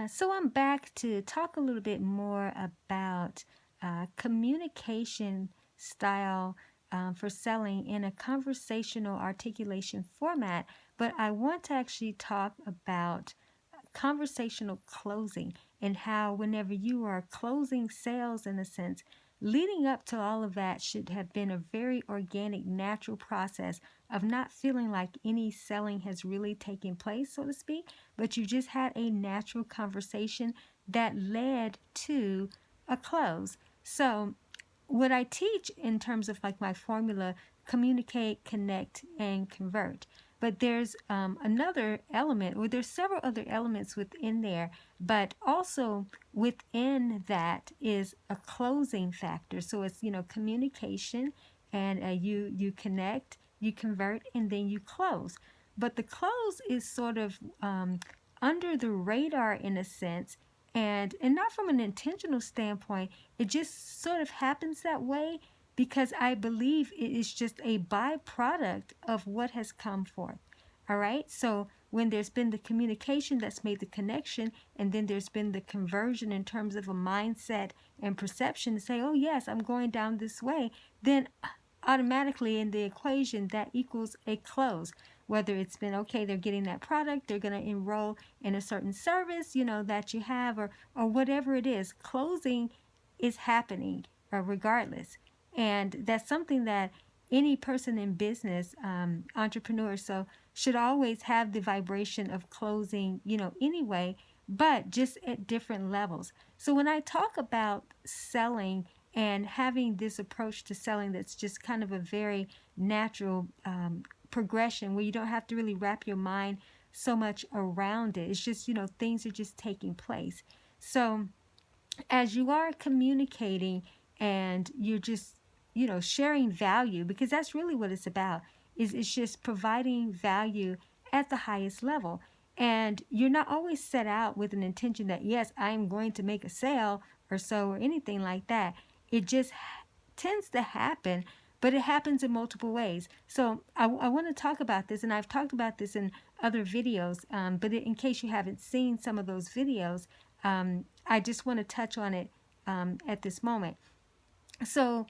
So I'm back to talk a little bit more about communication style for selling in a conversational articulation format, but I want to actually talk about conversational closing and how whenever you are closing sales in a sense, leading up to all of that should have been a very organic, natural process of not feeling like any selling has really taken place, so to speak, but you just had a natural conversation that led to a close. So what I teach in terms of like my formula, communicate, connect, and convert. But there's another element, or there's several other elements within there, but also within that is a closing factor. So it's, communication, and you connect, you convert, and then you close. But the close is sort of under the radar in a sense, and not from an intentional standpoint. It just sort of happens that way because I believe it is just a byproduct of what has come forth. All right. So when there's been the communication that's made the connection, and then there's been the conversion in terms of a mindset and perception to say, oh, yes, I'm going down this way, then automatically in the equation that equals a close. Whether it's been okay, they're getting that product, they're going to enroll in a certain service, that you have, or whatever it is, closing is happening regardless. And that's something that any person in business, entrepreneur, so should always have the vibration of closing, anyway, but just at different levels. So when I talk about selling and having this approach to selling that's just kind of a very natural progression where you don't have to really wrap your mind so much around it. It's just, things are just taking place. So as you are communicating and you're just, sharing value, because that's really what it's about, is it's just providing value at the highest level. And you're not always set out with an intention that, yes, I'm going to make a sale or so or anything like that. It just tends to happen, but it happens in multiple ways. So I want to talk about this, and I've talked about this in other videos, but in case you haven't seen some of those videos, I just want to touch on it at this moment. So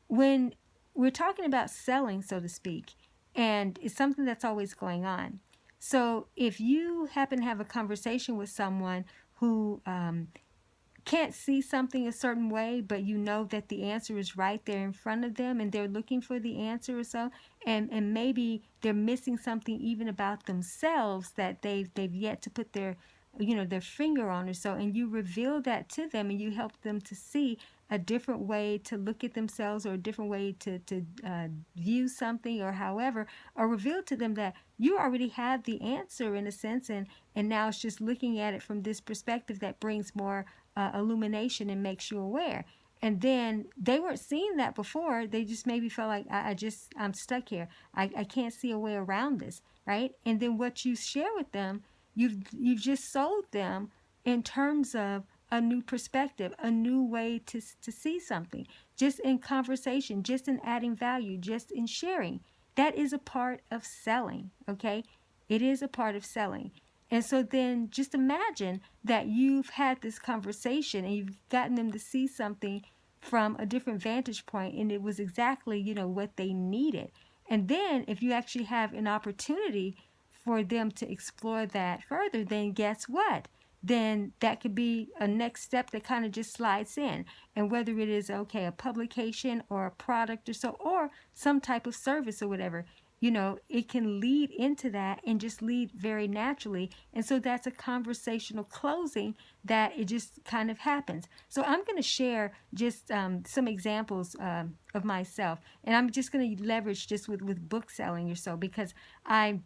when we're talking about selling, so to speak, and it's something that's always going on. So if you happen to have a conversation with someone who can't see something a certain way, but you know that the answer is right there in front of them and they're looking for the answer or so, and maybe they're missing something even about themselves that they've yet to put their their finger on or so, and you reveal that to them and you help them to see a different way to look at themselves, or a different way to view something, or however, or reveal to them that you already have the answer in a sense, and now it's just looking at it from this perspective that brings more illumination and makes you aware. And then they weren't seeing that before. They just maybe felt like, I'm stuck here. I can't see a way around this, right? And then what you share with them, you've just sold them in terms of a new perspective, a new way to see something, just in conversation, just in adding value, just in sharing. That is a part of selling, okay? It is a part of selling. And so then just imagine that you've had this conversation and you've gotten them to see something from a different vantage point, and it was exactly, what they needed. And then if you actually have an opportunity for them to explore that further, then guess what? Then that could be a next step that kind of just slides in. And whether it is, okay, a publication or a product or so, or some type of service or whatever, it can lead into that and just lead very naturally. And so that's a conversational closing that it just kind of happens. So I'm going to share just some examples of myself. And I'm just going to leverage just with book selling or so, because I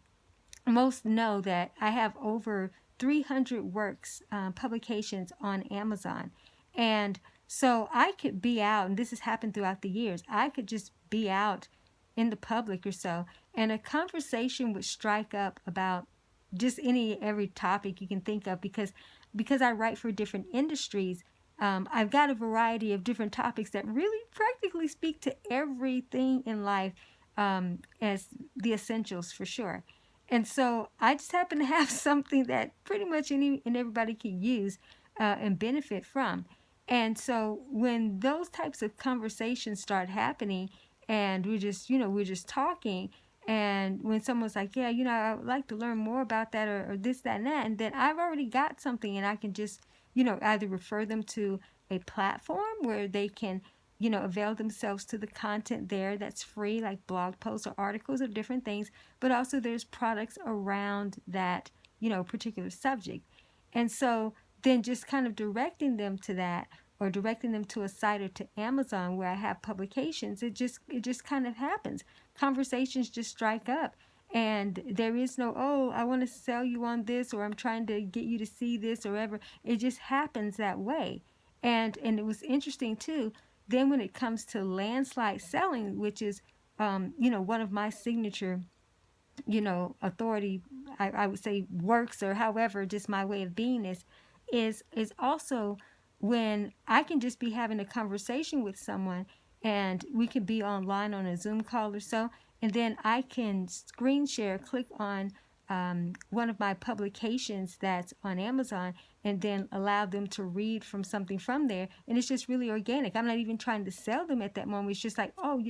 most know that I have over 300 works, publications on Amazon. And so I could be out, and this has happened throughout the years, I could just be out in the public or so, and a conversation would strike up about just every topic you can think of, because I write for different industries. I've got a variety of different topics that really practically speak to everything in life, as the essentials for sure. And so I just happen to have something that pretty much any and everybody can use and benefit from. And so when those types of conversations start happening, and we're just talking, and when someone's like, yeah, I would like to learn more about that, or this, that, and that, and then I've already got something, and I can just, either refer them to a platform where they can, avail themselves to the content there that's free, like blog posts or articles of different things, but also there's products around that, particular subject. And so then just kind of directing them to that, or directing them to a site or to Amazon where I have publications, it just kind of happens. Conversations just strike up, and there is no, oh, I want to sell you on this, or I'm trying to get you to see this, or whatever. It just happens that way. And it was interesting too. Then when it comes to landslide selling, which is one of my signature authority, I would say works, or however, just my way of being is also when I can just be having a conversation with someone, and we can be online on a Zoom call or so, and then I can screen share, click on one of my publications that's on Amazon, and then allow them to read from something from there. And it's just really organic. I'm not even trying to sell them at that moment. It's just like, oh,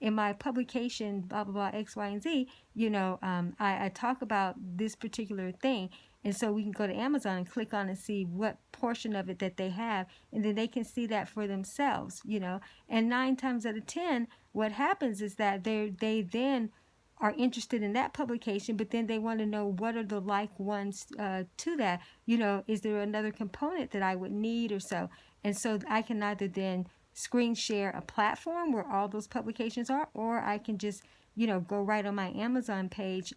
in my publication, blah, blah, blah, X, Y, and Z, I talk about this particular thing. And so we can go to Amazon and click on and see what portion of it that they have, and then they can see that for themselves, And 9 times out of 10, what happens is that they then are interested in that publication, but then they want to know what are the like ones to that. Is there another component that I would need or so? And so I can either then screen share a platform where all those publications are, or I can just, go right on my Amazon page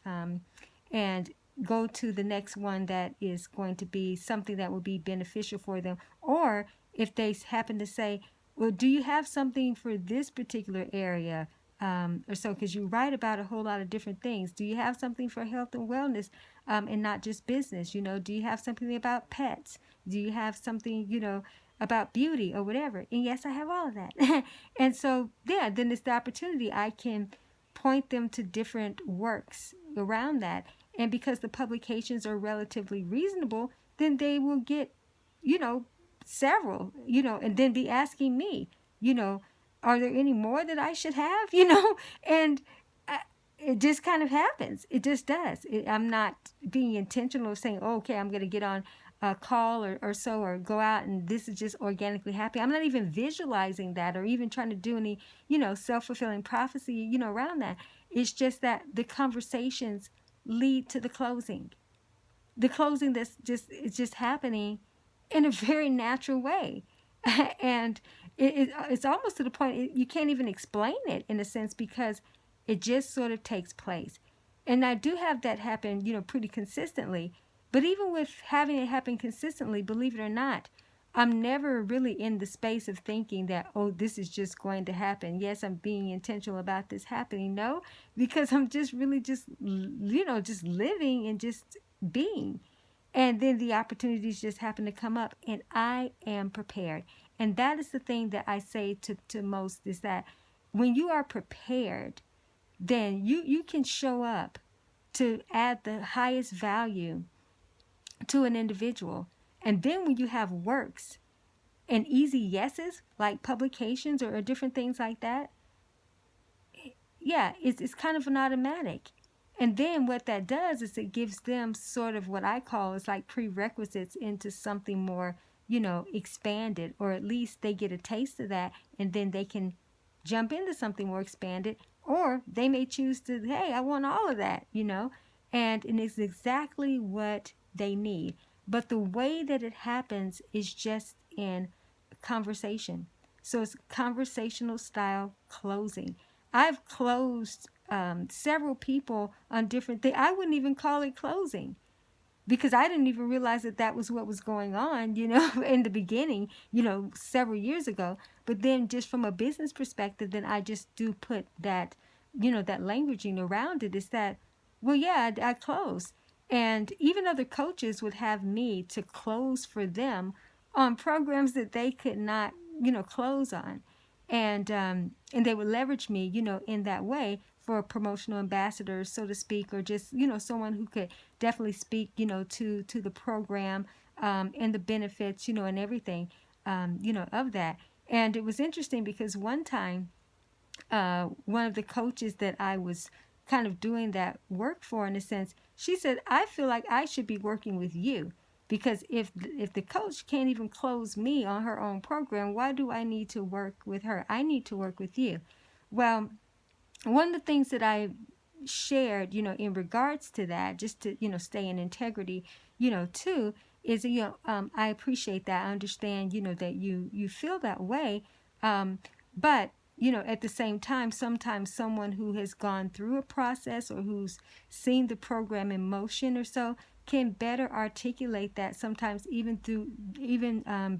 and go to the next one that is going to be something that will be beneficial for them. Or if they happen to say, well, do you have something for this particular area? Or so, because you write about a whole lot of different things. Do you have something for health and wellness and not just business? Do you have something about pets? Do you have something, about beauty or whatever? And yes, I have all of that. And so, yeah, then it's the opportunity. I can point them to different works around that. And because the publications are relatively reasonable, then they will get, several, and then be asking me, are there any more that I should have, and it just kind of happens. It just does. I'm not being intentional of saying, oh, okay, I'm going to get on a call or so, or go out and this is just organically happening. I'm not even visualizing that, or even trying to do any, self-fulfilling prophecy, around that. It's just that the conversations lead to the closing. The closing it's just happening in a very natural way. And it's almost to the point you can't even explain it in a sense, because it just sort of takes place. And I do have that happen, pretty consistently. But even with having it happen consistently, believe it or not, I'm never really in the space of thinking that, oh, this is just going to happen. Yes, I'm being intentional about this happening. No, because I'm just really just living and just being. And then the opportunities just happen to come up, and I am prepared. And that is the thing that I say to most, is that when you are prepared, then you can show up to add the highest value to an individual. And then when you have works and easy yeses, like publications or different things like that, yeah, it's kind of an automatic. And then what that does is it gives them sort of what I call is like prerequisites into something more, expanded, or at least they get a taste of that, and then they can jump into something more expanded, or they may choose to, hey, I want all of that, and it's exactly what they need. But the way that it happens is just in conversation. So it's conversational style closing. I've closed several people on different things. I wouldn't even call it closing, because I didn't even realize that was what was going on, in the beginning, several years ago. But then just from a business perspective, then I just do put that, that languaging around it, is that, well, yeah, I close. And even other coaches would have me to close for them on programs that they could not, close on. And they would leverage me, in that way for promotional ambassadors, so to speak, or just, someone who could definitely speak, to the program, and the benefits, and everything, of that. And it was interesting because one time, one of the coaches that I was kind of doing that work for, in a sense, she said, I feel like I should be working with you, because if the coach can't even close me on her own program, why do I need to work with her? I need to work with you. Well, one of the things that I shared, in regards to that, just to, stay in integrity, too, is, I appreciate that. I understand, that you feel that way. But, at the same time, sometimes someone who has gone through a process or who's seen the program in motion or so can better articulate that, sometimes even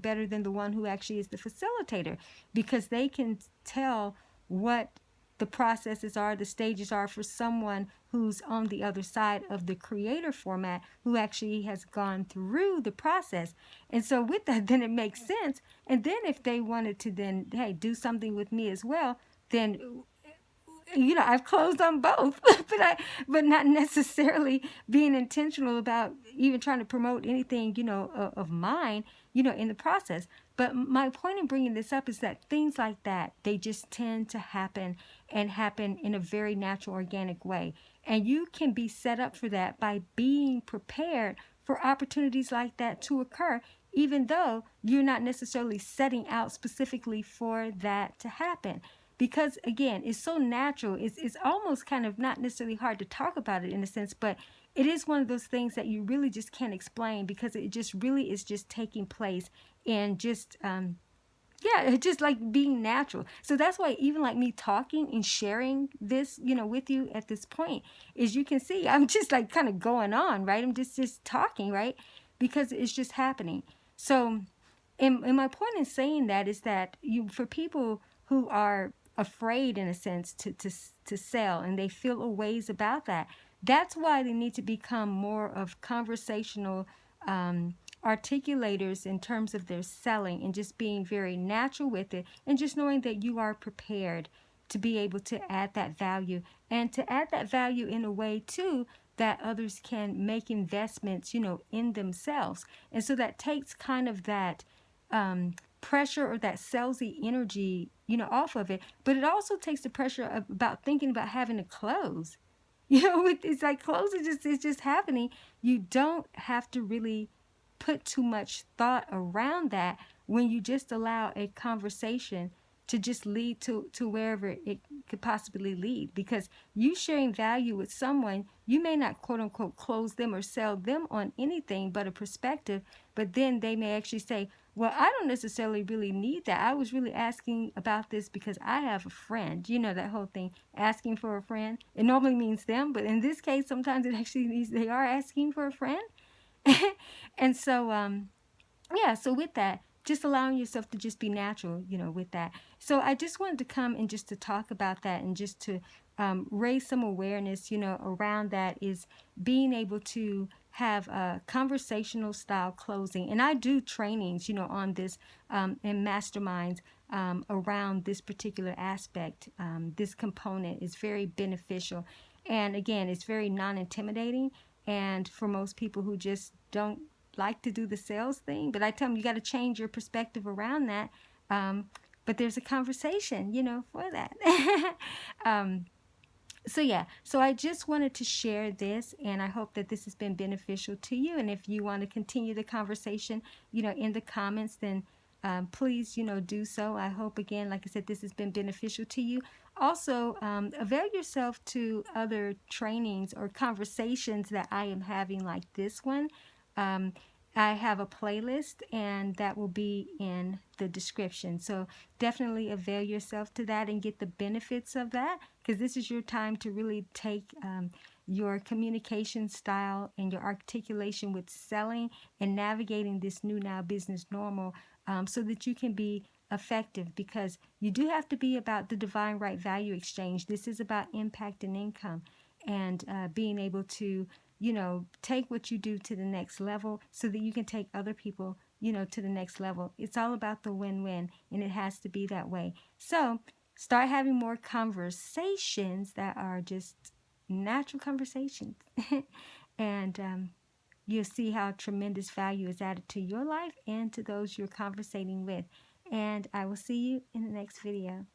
better than the one who actually is the facilitator, because they can tell what the processes are, the stages are, for someone who's on the other side of the creator format, who actually has gone through the process. And so with that, then it makes sense. And then if they wanted to then, hey, do something with me as well, then, I've closed on both, but not necessarily being intentional about even trying to promote anything, of mine, in the process. But my point in bringing this up is that things like that, they just tend to happen, and happen in a very natural, organic way. And you can be set up for that by being prepared for opportunities like that to occur, even though you're not necessarily setting out specifically for that to happen. Because again, it's so natural. It's almost kind of not necessarily hard to talk about it, in a sense, but it is one of those things that you really just can't explain, because it just really is just taking place, and just it's just like being natural. So that's why even like me talking and sharing this, with you at this point, is, you can see I'm just like kind of going on, right? I'm just talking, right? Because it's just happening. So, and my point in saying that is that for people who are afraid, in a sense, to sell, and they feel a ways about that, that's why they need to become more of conversational articulators in terms of their selling, and just being very natural with it, and just knowing that you are prepared to be able to add that value, and to add that value in a way too that others can make investments, in themselves. And so that takes kind of that pressure, or that salesy energy, off of it. But it also takes the pressure about thinking about having to close. It's like closing it's just happening. You don't have to really put too much thought around that, when you just allow a conversation to just lead to wherever it could possibly lead. Because you sharing value with someone, you may not quote unquote close them or sell them on anything but a perspective, but then they may actually say, well, I don't necessarily really need that. I was really asking about this because I have a friend. That whole thing, asking for a friend. It normally means them, but in this case, sometimes it actually means they are asking for a friend. And so, so with that, just allowing yourself to just be natural, with that. So I just wanted to come and just to talk about that, and just to raise some awareness, around that, is being able to have a conversational style closing. And I do trainings, on this, and masterminds around this particular aspect. This component is very beneficial. And again, it's very non-intimidating. And for most people who just don't like to do the sales thing, but I tell them, you got to change your perspective around that. But there's a conversation, for that. So I just wanted to share this, and I hope that this has been beneficial to you. And if you want to continue the conversation, in the comments, then please, do so. I hope, again, like I said, this has been beneficial to you. Also, avail yourself to other trainings or conversations that I am having, like this one. I have a playlist, and that will be in the description. So definitely avail yourself to that and get the benefits of that, because this is your time to really take your communication style and your articulation with selling and navigating this new now business normal, so that you can be effective, because you do have to be about the divine right value exchange. This is about impact and income, and being able to take what you do to the next level, so that you can take other people, to the next level. It's all about the win-win, and it has to be that way. So start having more conversations that are just natural conversations. And you'll see how tremendous value is added to your life and to those you're conversating with. And I will see you in the next video.